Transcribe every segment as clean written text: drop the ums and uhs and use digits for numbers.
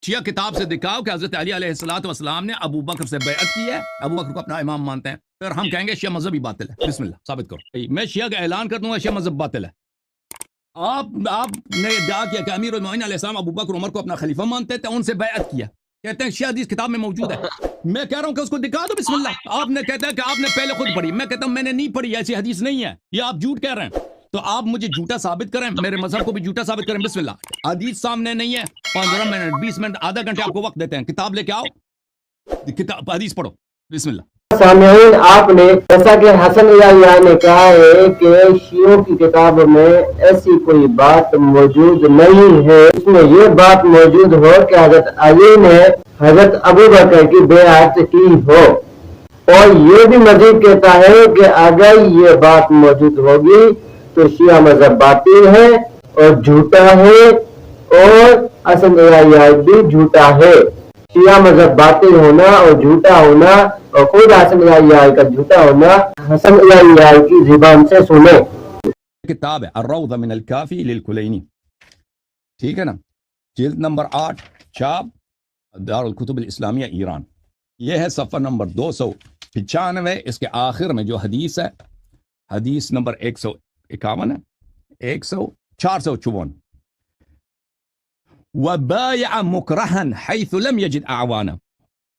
شیعہ کتاب سے دکھاؤ کہ حضرت علی علیہ السلام نے ابو بکر سے بیعت کی ہے، ابو بکر کو اپنا امام مانتے ہیں، پھر ہم کہیں گے شیعہ مذہب ہی باطل ہے۔ بسم اللہ ثابت کرو۔ میں شیعہ کا اعلان کر دوں گا شیعہ مذہب باطل ہے۔ آپ نے ادعا کیا کہ امیر المومنین علیہ السلام ابو بکر عمر کو اپنا خلیفہ مانتے تھے، ان سے بیعت کیا، کہتے ہیں شیعہ حدیث کتاب میں موجود ہے۔ میں کہہ رہا ہوں کہ اس کو دکھا دو، بسم اللہ۔ آپ نے کہتا ہے کہ آپ نے پہلے خود پڑھی، میں کہتا ہوں میں نے نہیں پڑھی، ایسی حدیث نہیں ہے، یہ آپ جھوٹ کہہ رہے ہیں۔ تو آپ مجھے جھوٹا ثابت کریں، میرے مذہب کو بھی جھوٹا ثابت کریں۔ بسم اللہ۔ حدیث سامنے نہیں ہے، 15 منٹ 20 منٹ آدھا گھنٹے آپ کو وقت دیتے ہیں، کتاب لے کے آؤ، کتاب حدیث پڑھو۔ بسم اللہ۔ سامعین، آپ نے جیسا کہ حسن علیہ نے کہا ہے کہ شیعوں کی کتابوں میں ایسی کوئی بات موجود نہیں ہے، اس میں یہ بات موجود ہو کہ حضرت علی نے حضرت ابو بکر کی بیعت کی ہو، اور یہ بھی مزید کہتا ہے کہ اگر یہ بات موجود ہوگی تو شیعہ مذہب باطل ہے اور جھوٹا ہے، اور حسن علیہ بھی جھوٹا ہے۔ شیعہ مذہب باطل ہونا اور جھوٹا ہونا، اور خود حسن علیہ کا جھوٹا ہونا حسن علیہ کی زبان سے سنیں۔ کتاب ہے الروضہ من الکافی للکلینی، ٹھیک ہے نا، جلد نمبر 8، چھاپ دارالکتب الاسلامیہ ایران، یہ ہے صفحہ نمبر 295۔ اس کے آخر میں جو حدیث ہے، حدیث نمبر 151 ہے، 454۔ وَبَايَعَ مُكْرَهًا حَيْثُ لَمْ يَجِدْ أَعْوَانًا،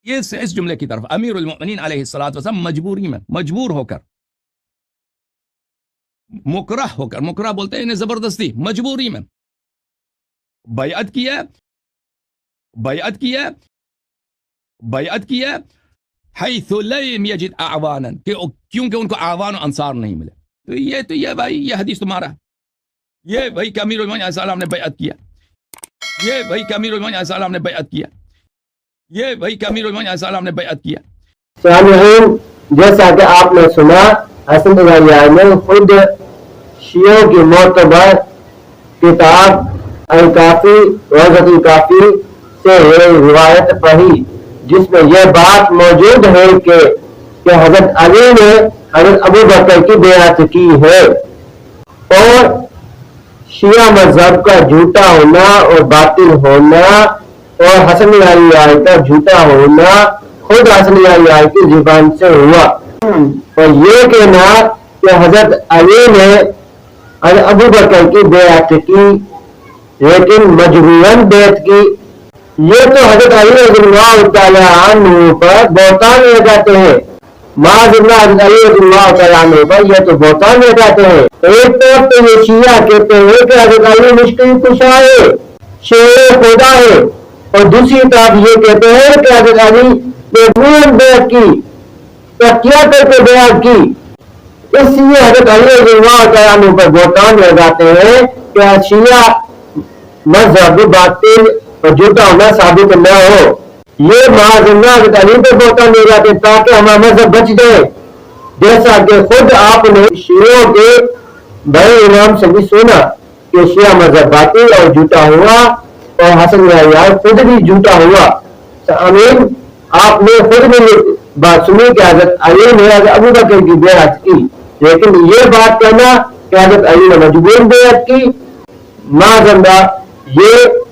اس جملے کی طرف امیر المؤمنین علیہ السلام مجبوری میں، مجبور ہو کر، مکرہ ہو کر، مکرہ بولتے ہیں انہیں زبردستی، مجبوری میں بیعت کی ہے، بیعت کی ہے حیث لم یجد اعوانا، کیونکہ ان کو اعوان و انصار نہیں ملے۔ تو یہ بھائی، یہ حدیث تمہارا ہے، یہ بھائی کہ امیر المؤمنین علیہ السلام نے بیعت کیا، یہ بھائی کہ امیر المؤمنین علیہ السلام نے بیعت کیا، یہ بھائی کہ امیر المؤمنین علیہ السلام نے بیعت کیا۔ سامعین، جیسا کہ آپ نے سنا، حسن علیہ نے خود شیعوں کی معتبر کتاب الکافی، روضۃ الکافی سے روایت پڑھی، جس میں یہ بات موجود ہے کہ حضرت علی نے حضرت ابو بکر کی بیعت کی ہے، اور شیعہ مذہب کا جھوٹا ہونا اور باطل ہونا اور حسن علیہ کا جھوٹا ہونا خود حسن علیہ کی زبان سے ہوا، اور یہ کہنا کہ حضرت علی نے حضرت ابو بکر کی بیعت کی لیکن مجبوراً بیعت کی، یہ تو حضرت علی رضی اللہ تعالیٰ عنہ پر بہتان لگاتے ہیں۔ معاذ اللہ، حضرت علی رضی اللہ تعالیٰ عنہ پر یہ تو بہتان لگاتے ہیں۔ ایک طرف تو یہ شیعہ کہتے ہیں کہ حضرت علی مشکل کشا ہے، شیر خدا ہے، اور دوسری طرف یہ کہتے ہیں کہ حضرت علی نے مجبوراً بیعت کی، تکیہ کر کے بیعت کی۔ اس لیے حضرت علی رضی اللہ تعالیٰ عنہ پر بہتان لگاتے ہیں کہ شیعہ مذہب باطل اور جھوٹا ہونا ثابت نہ ہو۔ یہ معاذ اللہ حضرت علی پہ بہتان لے جاتے ہیں تاکہ ہمارا مذہب بچ جائے، جیسا کہ خود آپ نے شیعوں کے بڑے امام سے بھی سنا کہ شیعہ مذہب باطل اور جھوٹا ہوا، اور حسن علیہ خود بھی جھوٹا ہوا۔ آمین۔ آپ نے خود بھی بات سنی کہ حضرت علی نے حضرت ابو بکر کی بیعت کی، لیکن یہ بات کہنا کہ حضرت علی نے مجبور بیعت کی، معاذ اللہ، یہ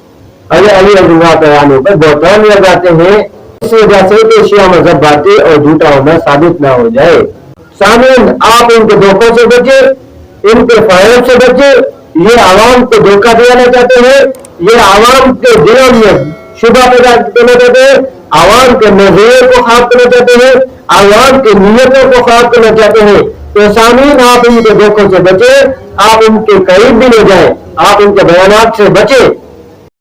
علی رضی اللہ تعالیٰ عنہ پر بہتان لگاتے ہیں، اس وجہ سے کہ شیعہ مذہب باطل اور جھوٹا ہونا ثابت نہ ہو جائے۔ سامعین، آپ ان کے دھوکوں سے بچے، ان کے فریب سے بچے۔ یہ عوام کو دھوکہ دینا چاہتے ہیں، یہ عوام کے دلوں میں شبہ پیدا کرنا چاہتے ہیں، عوام کے نظریے کو خراب کرنا چاہتے ہیں، عوام کی نیتوں کو خراب کرنا چاہتے ہیں۔ تو سامعین، آپ ان کے دھوکوں سے بچے، آپ ان کے قریب بھی نہ جائیں، آپ ان کے بیانات سے بچیں۔